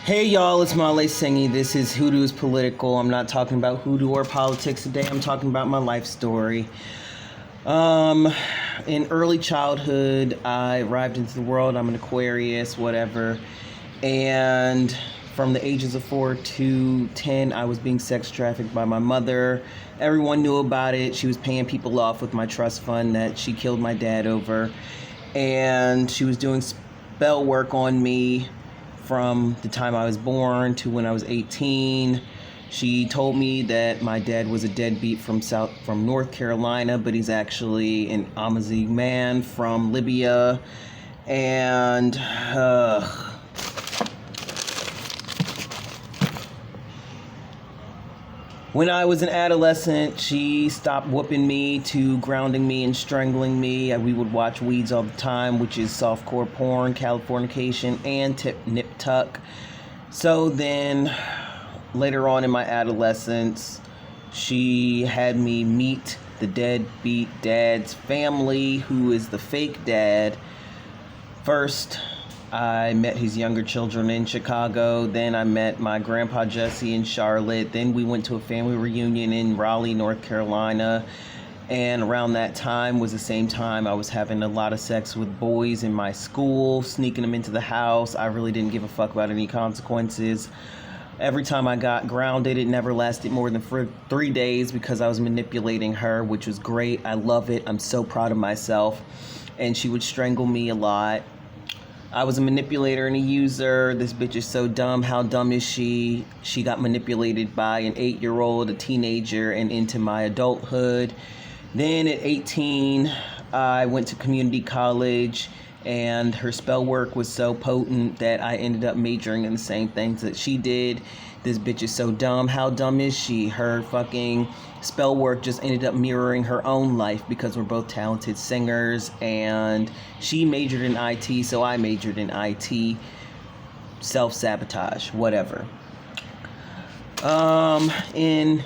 Hey y'all, it's Tsingy. This is Hoodoo is Political. I'm not talking about hoodoo or politics today. I'm talking about my life story. In early childhood, I arrived into the world. I'm an Aquarius, whatever. And from the ages of 4 to 10, I was being sex trafficked by my mother. Everyone knew about it. She was paying people off with my trust fund that she killed my dad over. And she was doing spell work on me from the time I was born to when I was 18. She told me that my dad was a deadbeat from North Carolina, but he's actually an Amazigh man from Libya. And when I was an adolescent, she stopped whooping me to grounding me and strangling me. We would watch Weeds all the time, which is softcore porn, Californication, and nip tuck. So then, later on in my adolescence, she had me meet the deadbeat dad's family, who is the fake dad. First, I met his younger children in Chicago. Then I met my grandpa Jesse in Charlotte. Then we went to a family reunion in Raleigh, North Carolina. And around that time was the same time I was having a lot of sex with boys in my school, sneaking them into the house. I really didn't give a fuck about any consequences. Every time I got grounded, it never lasted more than 3 days because I was manipulating her, which was great. I love it. I'm so proud of myself. And she would strangle me a lot. I was a manipulator and a user. This bitch is so dumb. How dumb is she? She got manipulated by an 8-year-old, a teenager, and into my adulthood. Then at 18, I went to community college, and her spell work was so potent that I ended up majoring in the same things that she did. This bitch is so dumb. How dumb is she? Her fucking spell work just ended up mirroring her own life because we're both talented singers, and she majored in IT, so I majored in IT. Self-sabotage, whatever. In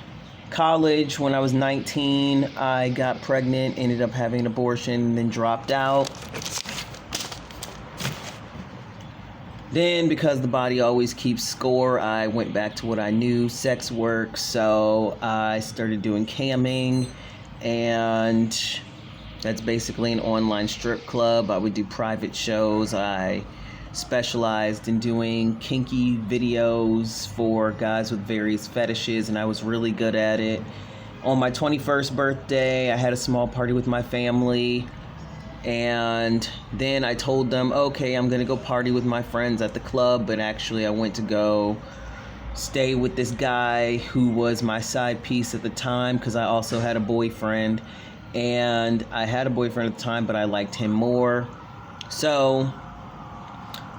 college, when I was 19, I got pregnant, ended up having an abortion, then dropped out. Then, because the body always keeps score, I went back to what I knew, sex work. So I started doing camming, and that's basically an online strip club. I would do private shows. I specialized in doing kinky videos for guys with various fetishes, and I was really good at it. On my 21st birthday, I had a small party with my family. And then I told them, okay, I'm gonna go party with my friends at the club, but actually I went to go stay with this guy who was my side piece at the time, because I also had a boyfriend, and I had a boyfriend at the time, but I liked him more. So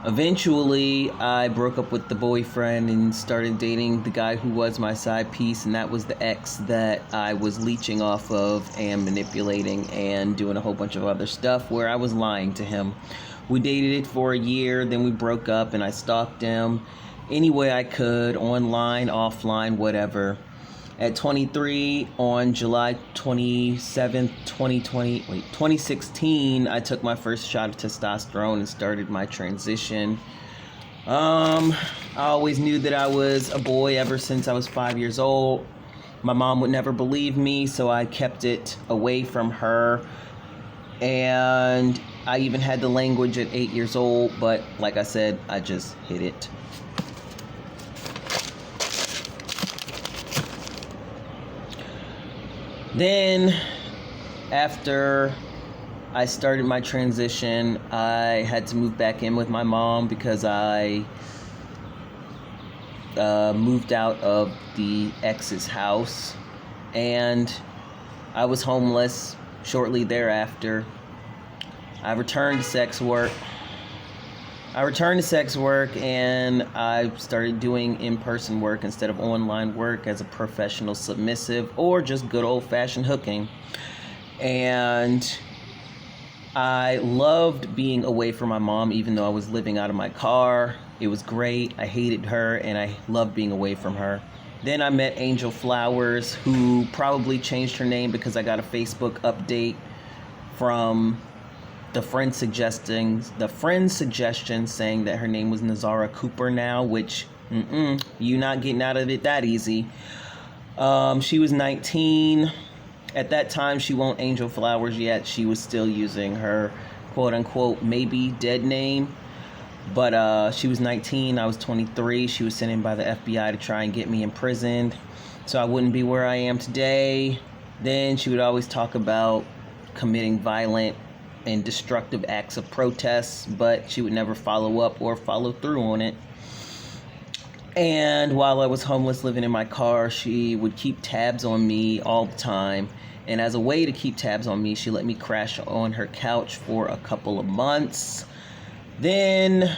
eventually I broke up with the boyfriend and started dating the guy who was my side piece, and that was the ex that I was leeching off of and manipulating and doing a whole bunch of other stuff where I was lying to him. We dated it for a year, then we broke up, and I stalked him any way I could, online, offline, whatever. At 23, on July 27th, 2016, I took my first shot of testosterone and started my transition. I always knew that I was a boy ever since I was 5 years old. My mom would never believe me, so I kept it away from her. And I even had the language at 8 years old, but like I said, I just hid it. Then, after I started my transition, I had to move back in with my mom because I moved out of the ex's house, and I was homeless shortly thereafter. I returned to sex work, and I started doing in-person work instead of online work as a professional submissive, or just good old-fashioned hooking. And I loved being away from my mom, even though I was living out of my car. It was great. I hated her, and I loved being away from her. Then I met Angel Flowers, who probably changed her name because I got a Facebook update from the friend suggestion saying that her name was Nazara Cooper now, which you not getting out of it that easy. She was 19. At that time, she won't Angel Flowers yet. She was still using her quote-unquote maybe dead name. But she was 19. I was 23. She was sent in by the FBI to try and get me imprisoned so I wouldn't be where I am today. Then she would always talk about committing violent and destructive acts of protests, but she would never follow up or follow through on it. And while I was homeless living in my car, she would keep tabs on me all the time. And as a way to keep tabs on me, she let me crash on her couch for a couple of months. Then,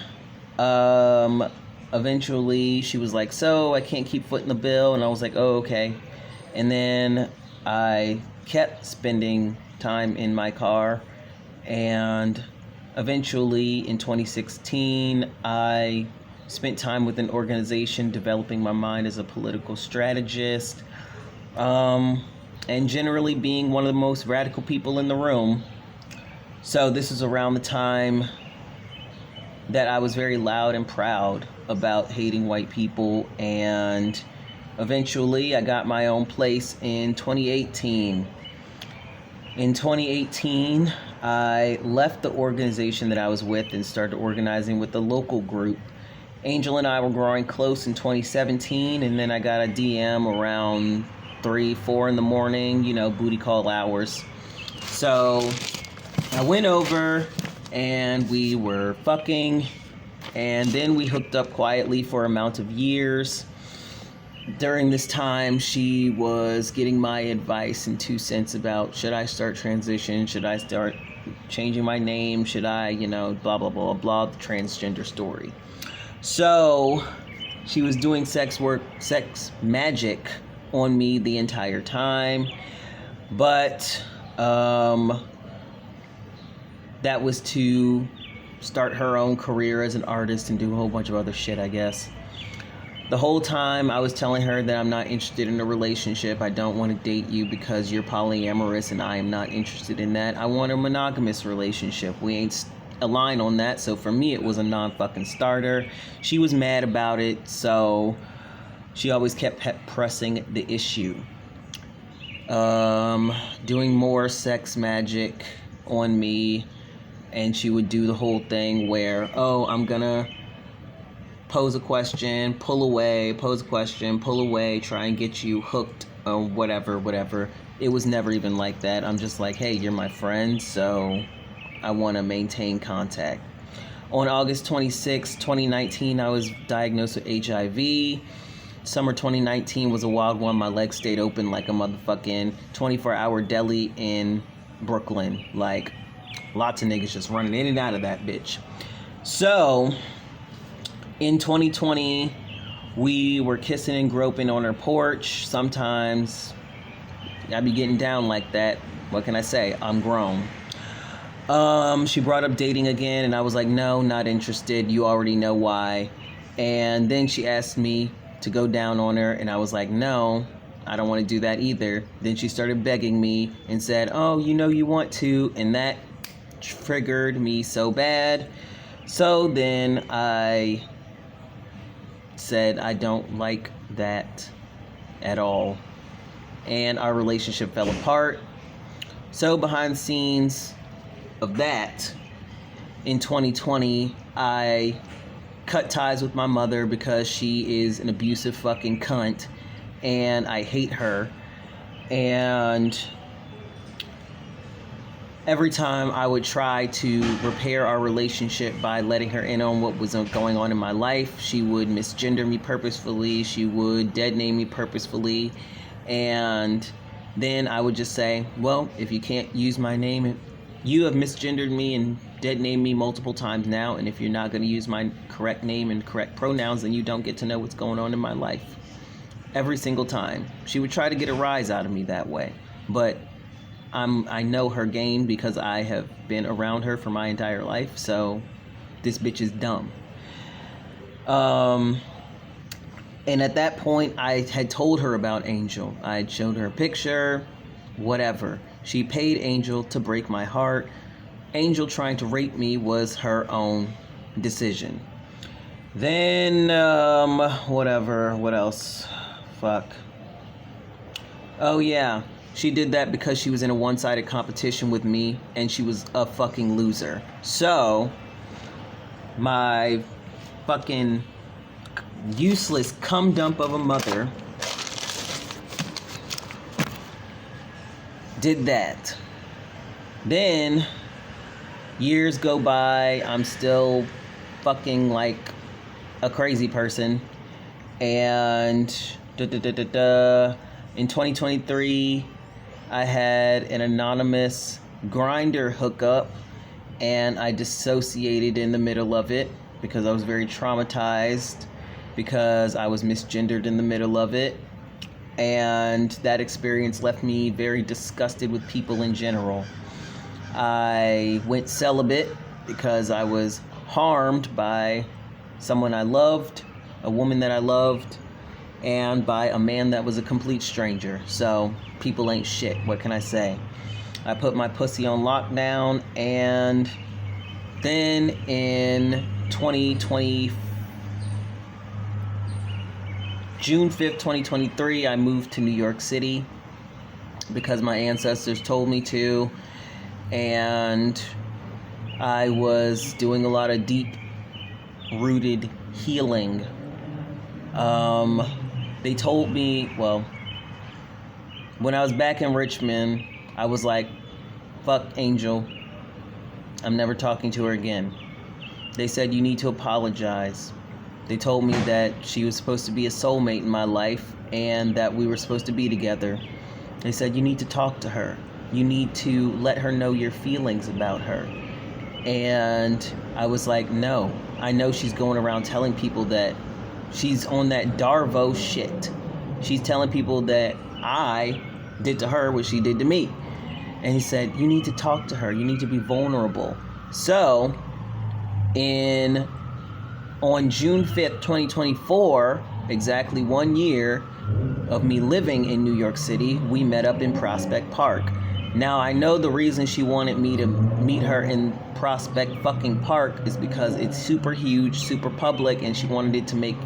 eventually she was like, so I can't keep footing the bill. And I was like, oh, okay. And then I kept spending time in my car. And eventually in 2016, I spent time with an organization developing my mind as a political strategist. And generally being one of the most radical people in the room. So this is around the time that I was very loud and proud about hating white people, and eventually I got my own place in 2018. In 2018, I left the organization that I was with and started organizing with the local group. Angel and I were growing close in 2017, and then I got a DM around 3-4 in the morning, booty call hours. So I went over and we were fucking, and then we hooked up quietly for a amount of years. During this time, she was getting my advice and 2 cents about, should I start transition? Should I start changing my name? Should I, blah, blah, blah, blah, the transgender story. So she was doing sex magic on me the entire time, but that was to start her own career as an artist and do a whole bunch of other shit, I guess. The whole time I was telling her that I'm not interested in a relationship. I don't want to date you because you're polyamorous and I am not interested in that. I want a monogamous relationship. We ain't aligned on that, so for me it was a non-fucking starter. She was mad about it, so she always kept pressing the issue. Doing more sex magic on me, and she would do the whole thing where, I'm gonna pose a question, pull away, pose a question, pull away, try and get you hooked, or whatever. It was never even like that. I'm just like, hey, you're my friend, so I want to maintain contact. On August 26, 2019, I was diagnosed with HIV. Summer 2019 was a wild one. My legs stayed open like a motherfucking 24-hour deli in Brooklyn. Like, lots of niggas just running in and out of that bitch. So, in 2020, we were kissing and groping on her porch. Sometimes I be getting down like that. What can I say? I'm grown. She brought up dating again, and I was like, no, not interested. You already know why. And then she asked me to go down on her, and I was like, no, I don't want to do that either. Then she started begging me and said, oh, you want to, and that triggered me so bad. So then I said I don't like that at all, and our relationship fell apart. So behind the scenes of that, in 2020, I cut ties with my mother because she is an abusive fucking cunt, and I hate her. And every time I would try to repair our relationship by letting her in on what was going on in my life, she would misgender me purposefully, she would dead name me purposefully, and then I would just say, well, if you can't use my name, you have misgendered me and dead named me multiple times now, and if you're not going to use my correct name and correct pronouns, then you don't get to know what's going on in my life. Every single time. She would try to get a rise out of me that way, but I know her game because I have been around her for my entire life, so this bitch is dumb. And at that point, I had told her about Angel. I had showed her a picture, whatever. She paid Angel to break my heart. Angel trying to rape me was her own decision. Then, whatever. What else? Fuck. Oh, yeah. She did that because she was in a one-sided competition with me, and she was a fucking loser. So, my fucking useless cum dump of a mother did that. Then, years go by, I'm still fucking like a crazy person, and in 2023 I had an anonymous grinder hookup, and I dissociated in the middle of it because I was very traumatized because I was misgendered in the middle of it, and that experience left me very disgusted with people in general. I went celibate because I was harmed by someone I loved, a woman that I loved, and by a man that was a complete stranger. So, people ain't shit. What can I say? I put my pussy on lockdown, and then in 2020, June 5th, 2023, I moved to New York City because my ancestors told me to, and I was doing a lot of deep-rooted healing. They told me, well, when I was back in Richmond, I was like, fuck Angel, I'm never talking to her again. They said, you need to apologize. They told me that she was supposed to be a soulmate in my life and that we were supposed to be together. They said, you need to talk to her. You need to let her know your feelings about her. And I was like, no. I know she's going around telling people that she's on that Darvo shit. She's telling people that I did to her what she did to me. And he said, you need to talk to her. You need to be vulnerable. So, on June 5th, 2024, exactly 1 year of me living in New York City, we met up in Prospect Park. Now, I know the reason she wanted me to meet her in Prospect fucking Park is because it's super huge, super public, and she wanted to make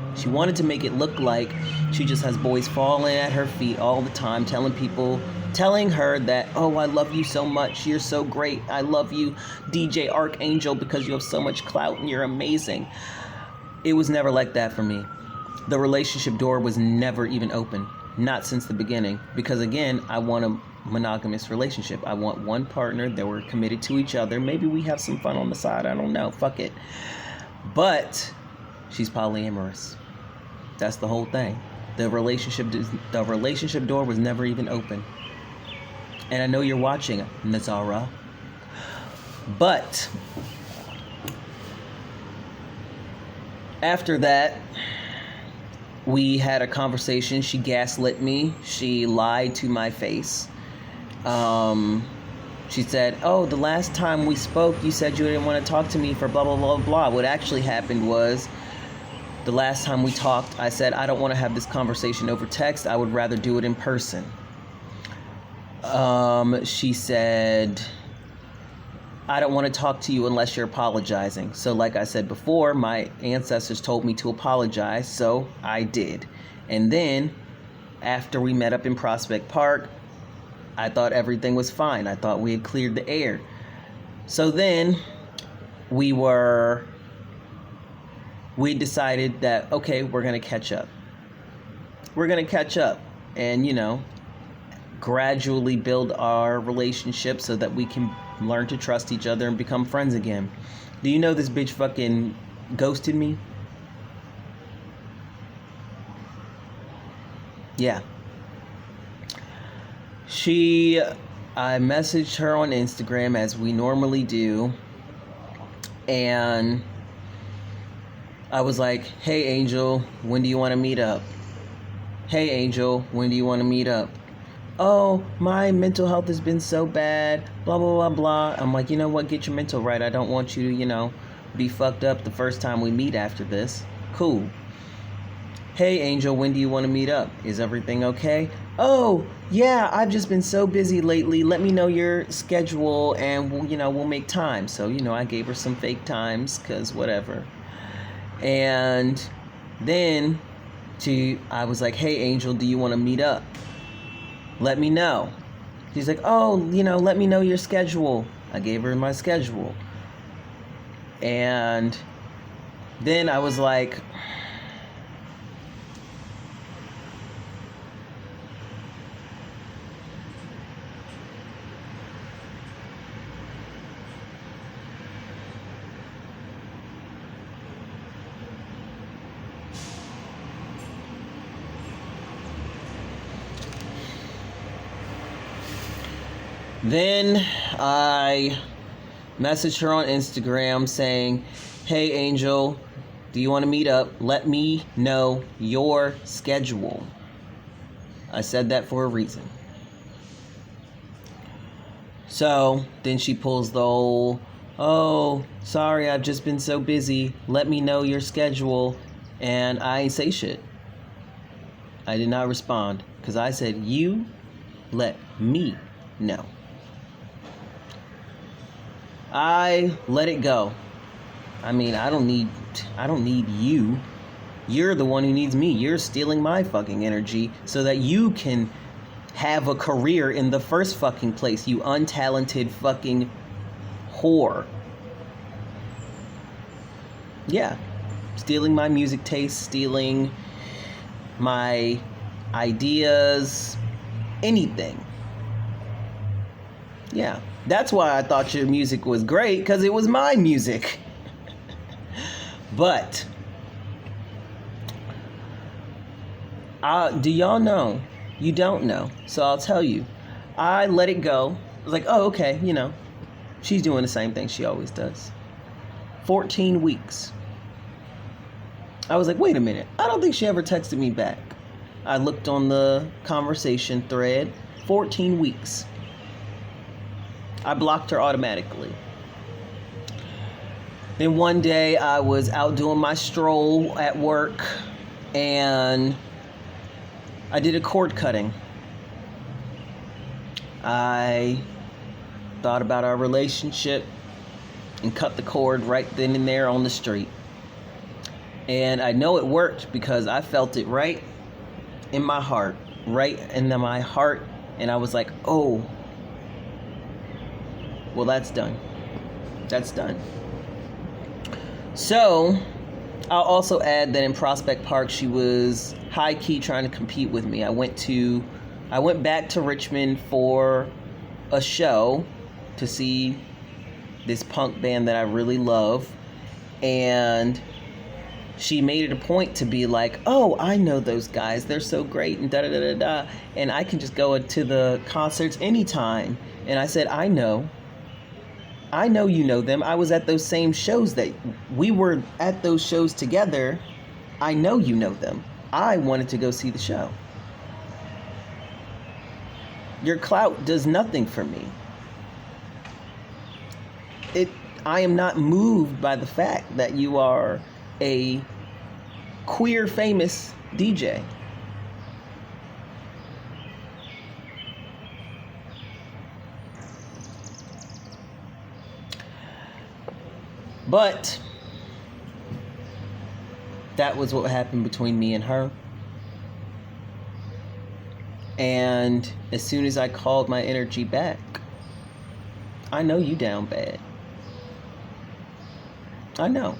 it look like she just has boys falling at her feet all the time, telling her that, oh, I love you so much, you're so great, I love you, DJ Archangel, because you have so much clout and you're amazing. It was never like that for me. The relationship door was never even open, not since the beginning, because again, I want a monogamous relationship. I want one partner that we're committed to each other. Maybe we have some fun on the side, I don't know, fuck it. But she's polyamorous. That's the whole thing. The relationship door was never even open. And I know you're watching, Nazara. But after that, we had a conversation. She gaslit me. She lied to my face. She said, oh, the last time we spoke, you said you didn't want to talk to me for blah, blah, blah, blah. What actually happened was, the last time we talked, I said, I don't want to have this conversation over text. I would rather do it in person. She said, I don't want to talk to you unless you're apologizing. So like I said before, my ancestors told me to apologize, so I did. And then, after we met up in Prospect Park, I thought everything was fine. I thought we had cleared the air. So then, we decided that, okay, we're going to catch up. We're going to catch up and, gradually build our relationship so that we can learn to trust each other and become friends again. Do you know this bitch fucking ghosted me? Yeah. I messaged her on Instagram as we normally do, and I was like, hey Angel, when do you want to meet up? Hey Angel, when do you want to meet up? Oh, my mental health has been so bad, blah, blah, blah, blah. I'm like, you know what, get your mental right. I don't want you to, be fucked up the first time we meet after this. Cool. Hey, Angel, when do you want to meet up? Is everything okay? Oh, yeah, I've just been so busy lately. Let me know your schedule and we'll make time. So, I gave her some fake times because whatever. And then I was like, hey, Angel, do you want to meet up? Let me know. She's like, oh, let me know your schedule. I gave her my schedule. And then I was like, then I messaged her on Instagram saying, hey, Angel, do you want to meet up? Let me know your schedule. I said that for a reason. So then she pulls the whole, oh, sorry, I've just been so busy. Let me know your schedule. And I ain't say shit. I did not respond because I said, you let me know. I let it go. I mean, I don't need you. You're the one who needs me. You're stealing my fucking energy so that you can have a career in the first fucking place, you untalented fucking whore. Yeah. Stealing my music taste, stealing my ideas, anything. Yeah. That's why I thought your music was great, because it was my music. But do y'all know? You don't know. So I'll tell you. I let it go. I was like, oh, okay, she's doing the same thing she always does. 14 weeks. I was like, wait a minute. I don't think she ever texted me back. I looked on the conversation thread. 14 weeks. I blocked her automatically. Then one day I was out doing my stroll at work and I did a cord cutting. I thought about our relationship and cut the cord right then and there on the street. And I know it worked because I felt it right in my heart, and I was like, oh, well, that's done. That's done. So, I'll also add that in Prospect Park, she was high-key trying to compete with me. I went back to Richmond for a show to see this punk band that I really love, and she made it a point to be like, oh, I know those guys, they're so great, and da-da-da-da-da, and I can just go to the concerts anytime. And I said, I know you know them. I was at those same shows that we were at those shows together. I know you know them. I wanted to go see the show. Your clout does nothing for me. I am not moved by the fact that you are a queer famous DJ. But that was what happened between me and her. And as soon as I called my energy back, I know you down bad. I know.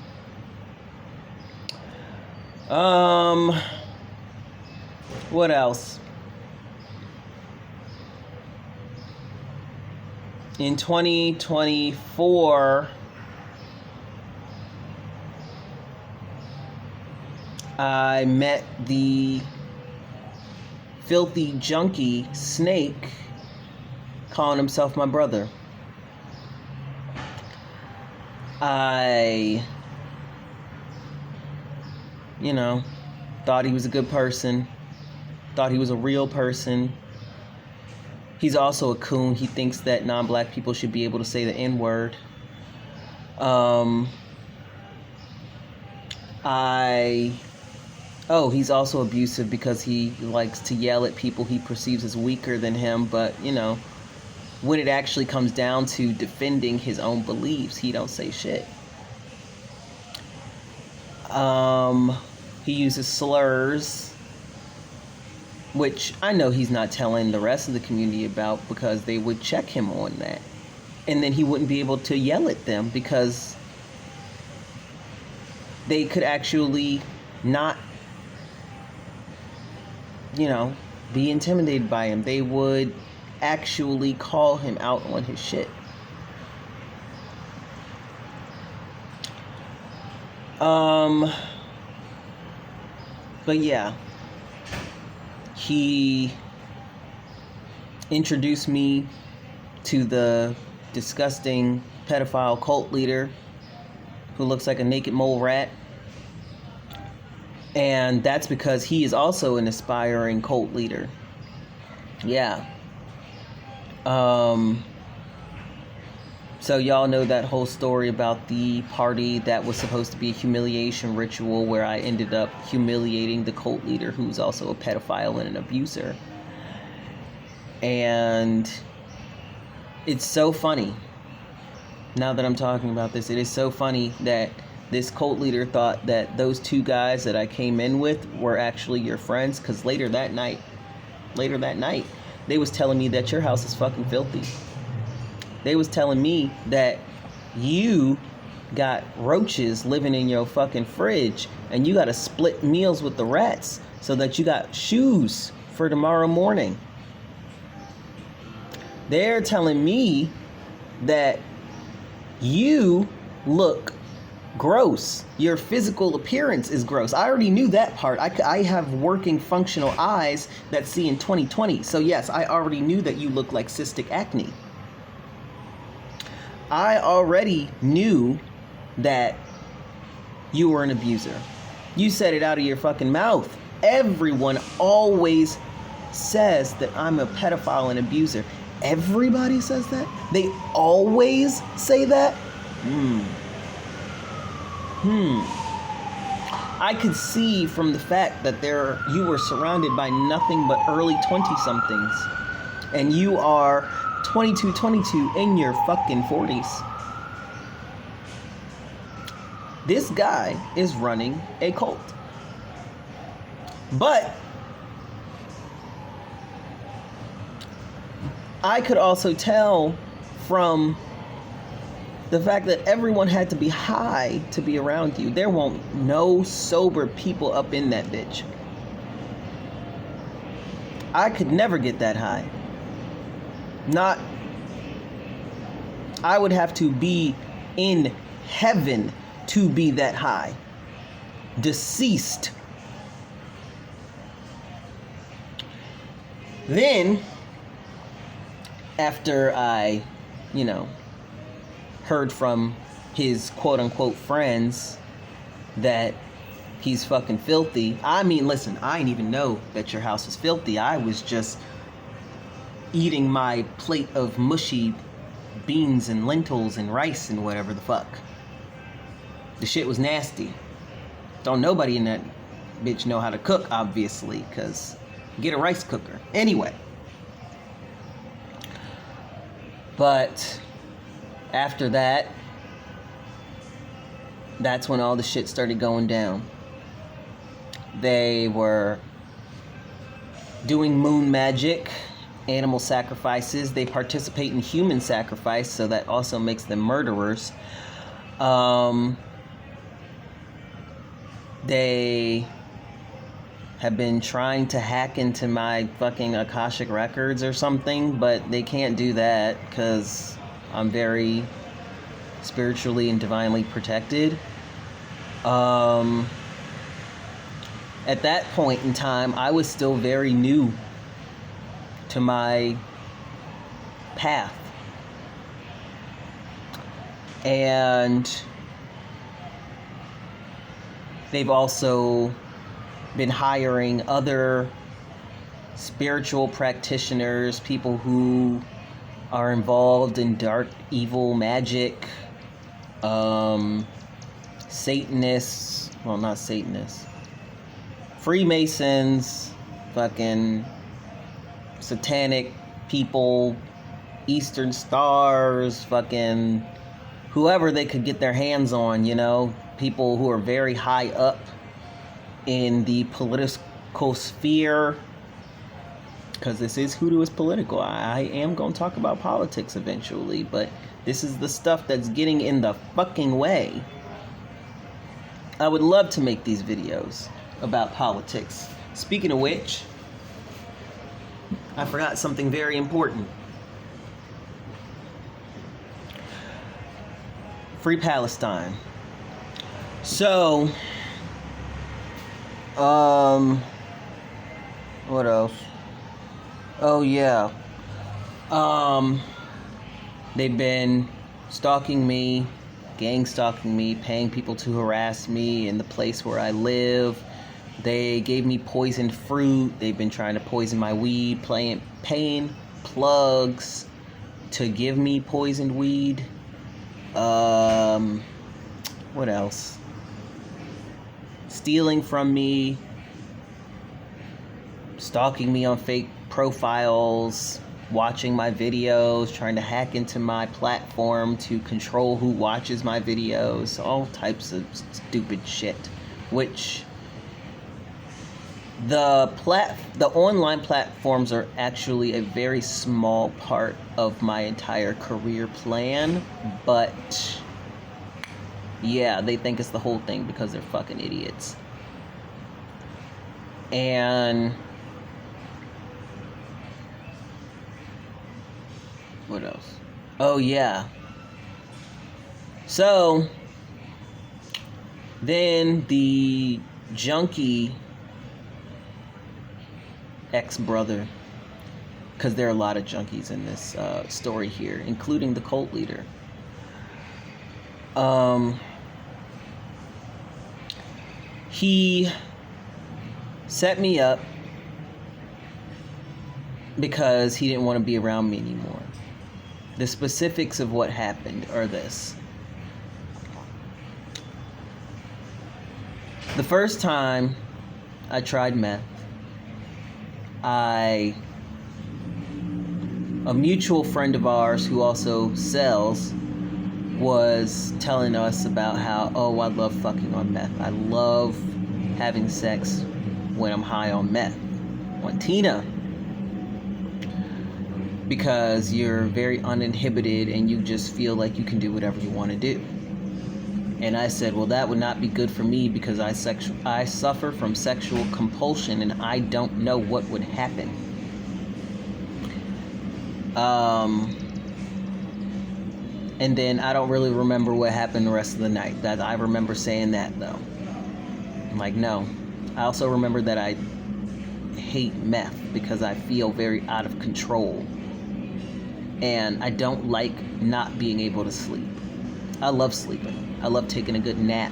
What else? In 2024, I met the filthy junkie Snake calling himself my brother. I, thought he was a good person, thought he was a real person. He's also a coon. He thinks that non-black people should be able to say the N-word. I Oh, he's also abusive because he likes to yell at people he perceives as weaker than him, but, when it actually comes down to defending his own beliefs, he don't say shit. He uses slurs, which I know he's not telling the rest of the community about because they would check him on that. And then he wouldn't be able to yell at them because they could actually not, be intimidated by him. They would actually call him out on his shit. But yeah, he introduced me to the disgusting pedophile cult leader who looks like a naked mole rat. And that's because he is also an aspiring cult leader. Yeah. So y'all know that whole story about the party that was supposed to be a humiliation ritual where I ended up humiliating the cult leader who's also a pedophile and an abuser. And it's so funny. Now that I'm talking about this, it is so funny that this cult leader thought that those two guys that I came in with were actually your friends, because later that night, they was telling me that your house is fucking filthy. They was telling me that you got roaches living in your fucking fridge and you got to split meals with the rats so that you got shoes for tomorrow morning. They're telling me that you look gross. Your physical appearance is gross. I already knew that part. I have working functional eyes that see in 20/20. So yes, I already knew that you look like cystic acne. I already knew that you were an abuser. You said it out of your fucking mouth. Everyone always says that I'm a pedophile and abuser. Everybody says that? They always say that? I could see from the fact that you were surrounded by nothing but early 20-somethings. And you are 22 in your fucking 40s. This guy is running a cult. But I could also tell from the fact that everyone had to be high to be around you. There won't no sober people up in that bitch. I could never get that high. I would have to be in heaven to be that high. Deceased. Then, after I, heard from his quote-unquote friends that he's fucking filthy. I mean, listen, I didn't even know that your house was filthy. I was just eating my plate of mushy beans and lentils and rice and whatever the fuck. The shit was nasty. Don't nobody in that bitch know how to cook, obviously, because get a rice cooker. Anyway. But after that, that's when all the shit started going down. They were doing moon magic, animal sacrifices. They participate in human sacrifice, so that also makes them murderers. They have been trying to hack into my fucking Akashic records or something, but they can't do that because I'm very spiritually and divinely protected. At that point in time, I was still very new to my path. And they've also been hiring other spiritual practitioners, people who are involved in dark, evil magic, Satanists, well, not Satanists, Freemasons, fucking satanic people, Eastern Stars, fucking whoever they could get their hands on, you know, people who are very high up in the political sphere, because this is Hoodoo is Political. I am going to talk about politics eventually, but this is the stuff that's getting in the fucking way. I would love to make these videos about politics. Speaking of which, I forgot something very important. Free Palestine. So, what else? Oh yeah. They've been stalking me, gang stalking me, paying people to harass me in the place where I live. They gave me poisoned fruit. They've been trying to poison my weed, paying plugs to give me poisoned weed. What else? Stealing from me, stalking me on fake profiles, watching my videos, trying to hack into my platform to control who watches my videos, all types of stupid shit, which the online platforms are actually a very small part of my entire career plan, but yeah, they think it's the whole thing because they're fucking idiots. And what else? Oh yeah. So then the junkie ex-brother, because there are a lot of junkies in this story here, including the cult leader. He set me up because he didn't want to be around me anymore. The specifics of what happened are this. The first time I tried meth, a mutual friend of ours who also sells was telling us about how, oh, I love fucking on meth. I love having sex when I'm high on meth, on Tina, because you're very uninhibited and you just feel like you can do whatever you want to do. And I said, well, that would not be good for me because I suffer from sexual compulsion and I don't know what would happen. And then I don't really remember what happened the rest of the night. That I remember saying that though. I'm like, no. I also remember that I hate meth because I feel very out of control. And I don't like not being able to sleep. I love sleeping. I love taking a good nap.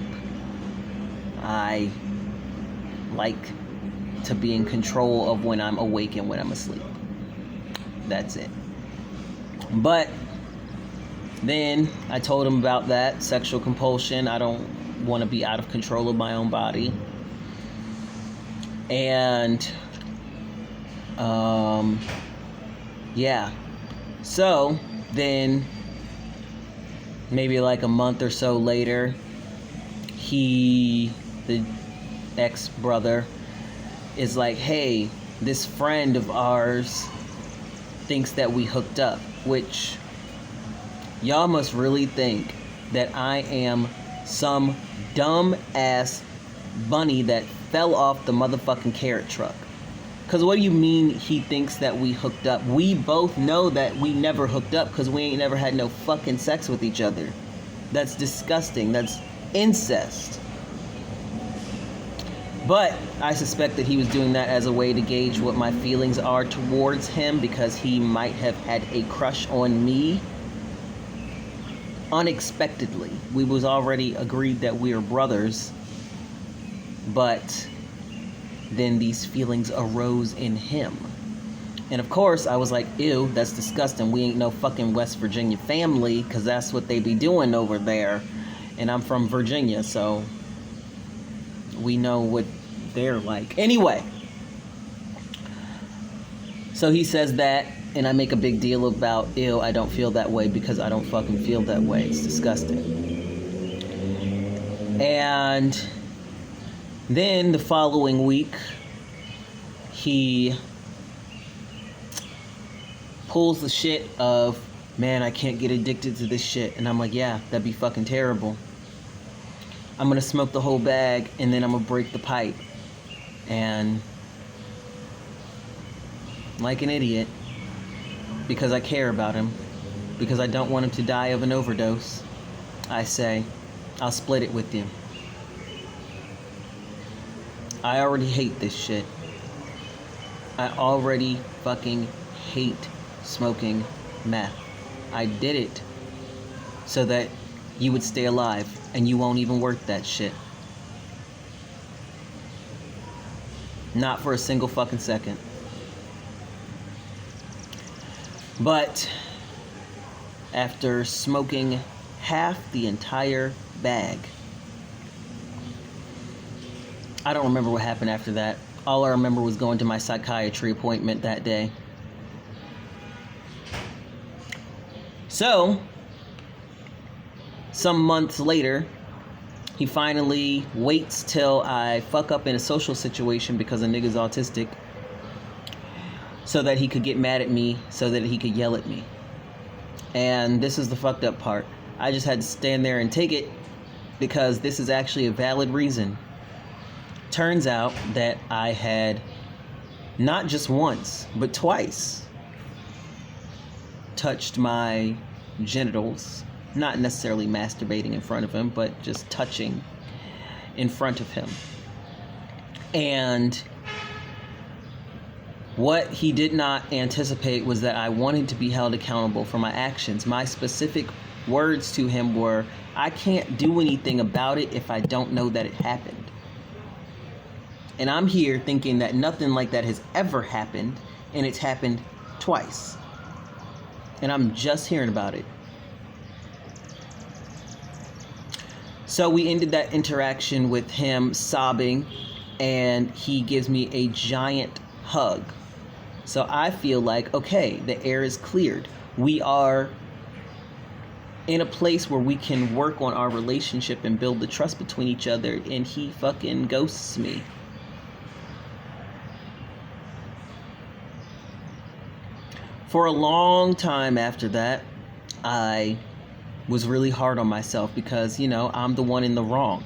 I like to be in control of when I'm awake and when I'm asleep. That's it. But then I told him about that sexual compulsion. I don't want to be out of control of my own body. And yeah. So then maybe like a month or so later, the ex-brother, is like, hey, this friend of ours thinks that we hooked up, which y'all must really think that I am some dumb ass bunny that fell off the motherfucking carrot truck. Because what do you mean he thinks that we hooked up? We both know that we never hooked up because we ain't never had no fucking sex with each other. That's disgusting. That's incest. But I suspect that he was doing that as a way to gauge what my feelings are towards him because he might have had a crush on me. Unexpectedly. We was already agreed that we are brothers. But then these feelings arose in him. And of course, I was like, ew, that's disgusting. We ain't no fucking West Virginia family, because that's what they be doing over there. And I'm from Virginia, so we know what they're like. Anyway, so he says that, and I make a big deal about, ew, I don't feel that way, because I don't fucking feel that way. It's disgusting. And then the following week, he pulls the shit of, man, I can't get addicted to this shit. And I'm like, yeah, that'd be fucking terrible. I'm gonna smoke the whole bag, and then I'm gonna break the pipe. And like an idiot, because I care about him, because I don't want him to die of an overdose, I say, I'll split it with you. I already hate this shit. I already fucking hate smoking meth. I did it so that you would stay alive, and you won't even work that shit. Not for a single fucking second. But after smoking half the entire bag, I don't remember what happened after that. All I remember was going to my psychiatry appointment that day. So, some months later, he finally waits till I fuck up in a social situation because a nigga's autistic, so that he could get mad at me, so that he could yell at me. And this is the fucked up part. I just had to stand there and take it, because this is actually a valid reason. Turns out that I had, not just once, but twice, touched my genitals. Not necessarily masturbating in front of him, but just touching in front of him. And what he did not anticipate was that I wanted to be held accountable for my actions. My specific words to him were, I can't do anything about it if I don't know that it happened. And I'm here thinking that nothing like that has ever happened, and it's happened twice. And I'm just hearing about it. So we ended that interaction with him sobbing, and he gives me a giant hug. So I feel like, okay, the air is cleared. We are in a place where we can work on our relationship and build the trust between each other, and he fucking ghosts me. For a long time after that, I was really hard on myself because, you know, I'm the one in the wrong.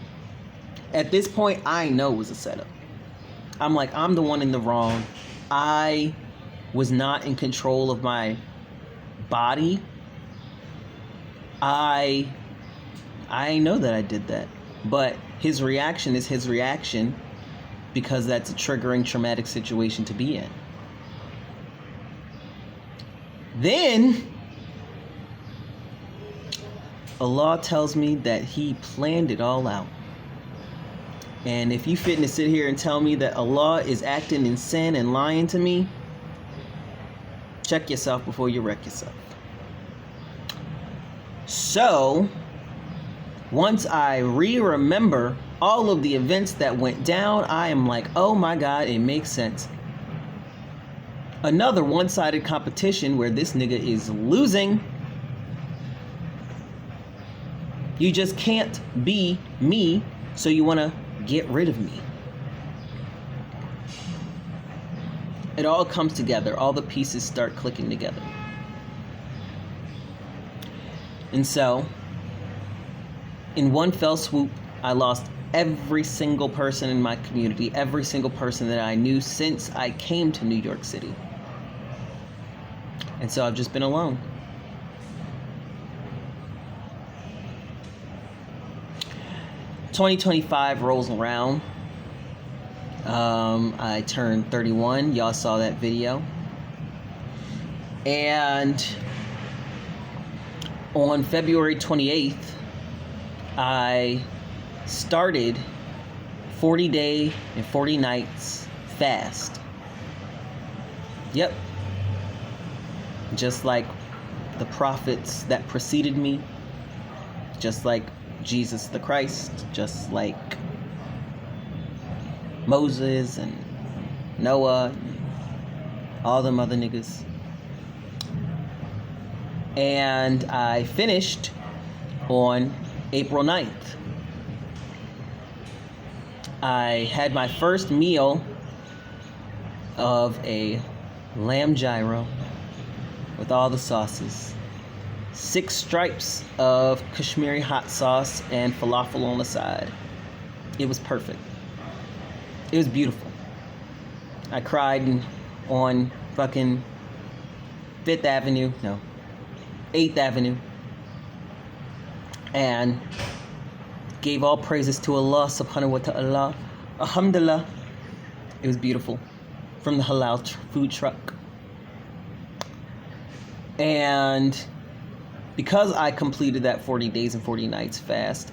At this point, I know it was a setup. I'm like, I'm the one in the wrong. I was not in control of my body. I know that I did that. But his reaction is his reaction, because that's a triggering, traumatic situation to be in. Then Allah tells me that he planned it all out. And if you fitting to sit here and tell me that Allah is acting in sin and lying to me, check yourself before you wreck yourself. So, once I remember all of the events that went down, I am like, oh my God, it makes sense. Another one-sided competition where this nigga is losing. You just can't be me, so you want to get rid of me. It all comes together. All the pieces start clicking together. And so, in one fell swoop, I lost every single person in my community, every single person that I knew since I came to New York City. And so I've just been alone. ...2025 rolls around. I turned 31. Y'all saw that video. And on February 28th, I started 40-day and 40 nights fast. Yep. Just like the prophets that preceded me, just like Jesus the Christ, just like Moses and Noah, and all them other niggas. And I finished on April 9th. I had my first meal of a lamb gyro with all the sauces, 6 stripes of Kashmiri hot sauce, and falafel on the side. It was perfect. It was beautiful. I cried on fucking 5th Avenue, no, 8th Avenue, and gave all praises to Allah subhanahu wa ta'ala. Alhamdulillah. It was beautiful. From the halal food truck. And because I completed that 40 days and 40 nights fast,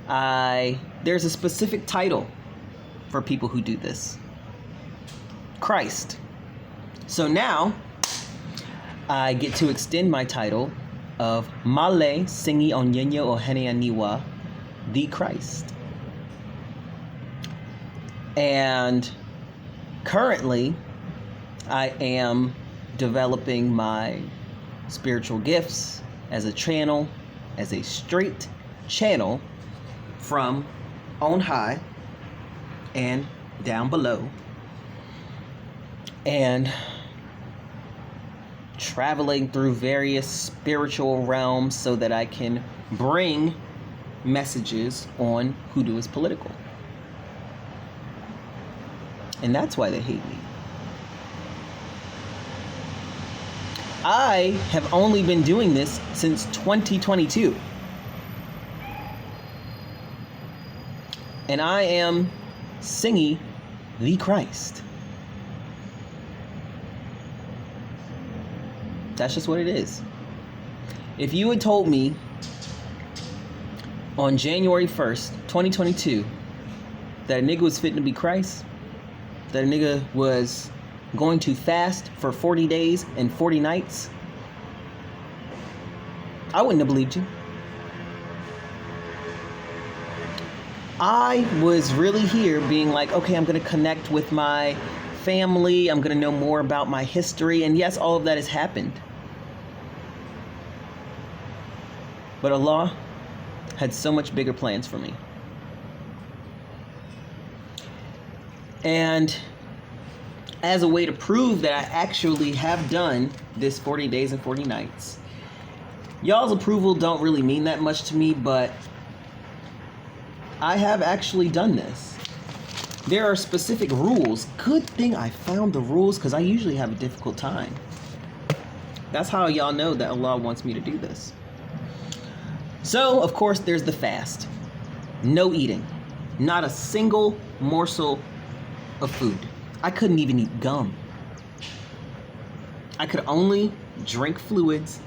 there's a specific title for people who do this. Christ. So now I get to extend my title of Male Tsingy Onyenye Ohene Aniwa, the Christ. And currently, I am developing my spiritual gifts as a channel, as a straight channel from on high and down below, and traveling through various spiritual realms so that I can bring messages on hoodoo is political. And that's why they hate me. I have only been doing this since 2022. And I am Tsingy the Christ. That's just what it is. If you had told me on January 1st, 2022, that a nigga was fitting to be Christ, that a nigga was going to fast for 40 days and 40 nights, I wouldn't have believed you. I was really here being like, okay, I'm going to connect with my family. I'm going to know more about my history. And yes, all of that has happened. But Allah had so much bigger plans for me. And as a way to prove that I actually have done this 40 days and 40 nights, y'all's approval don't really mean that much to me, but I have actually done this. There are specific rules. Good thing I found the rules, because I usually have a difficult time. That's how y'all know that Allah wants me to do this. So, of course, there's the fast. No eating. Not a single morsel of food. I couldn't even eat gum. I could only drink fluids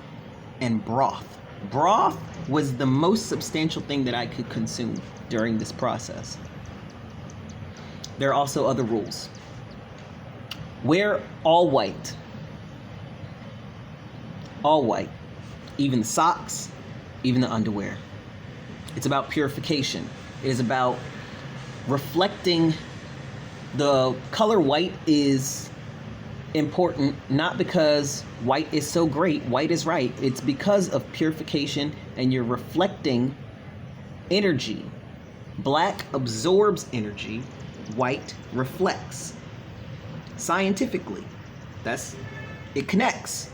and broth. Broth was the most substantial thing that I could consume during this process. There are also other rules. Wear all white. All white. Even the socks, even the underwear. It's about purification. It is about reflecting. The color white is important, not because white is so great, white is right. It's because of purification, and you're reflecting energy. Black absorbs energy, white reflects. Scientifically, it connects.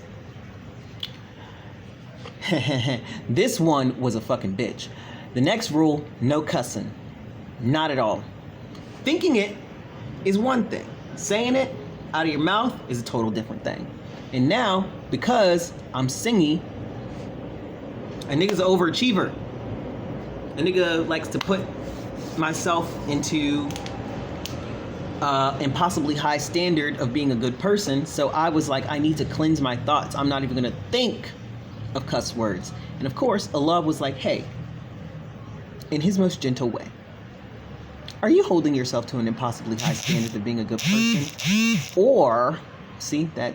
This one was a fucking bitch. The next rule, no cussing. Not at all. Thinking it is one thing. Saying it out of your mouth is a total different thing. And now, because I'm Tsingy, a nigga's an overachiever. A nigga likes to put myself into impossibly high standard of being a good person. So I was like, I need to cleanse my thoughts. I'm not even gonna think of cuss words. And of course, Allah was like, hey, in his most gentle way, are you holding yourself to an impossibly high standard of being a good person? Or, see, that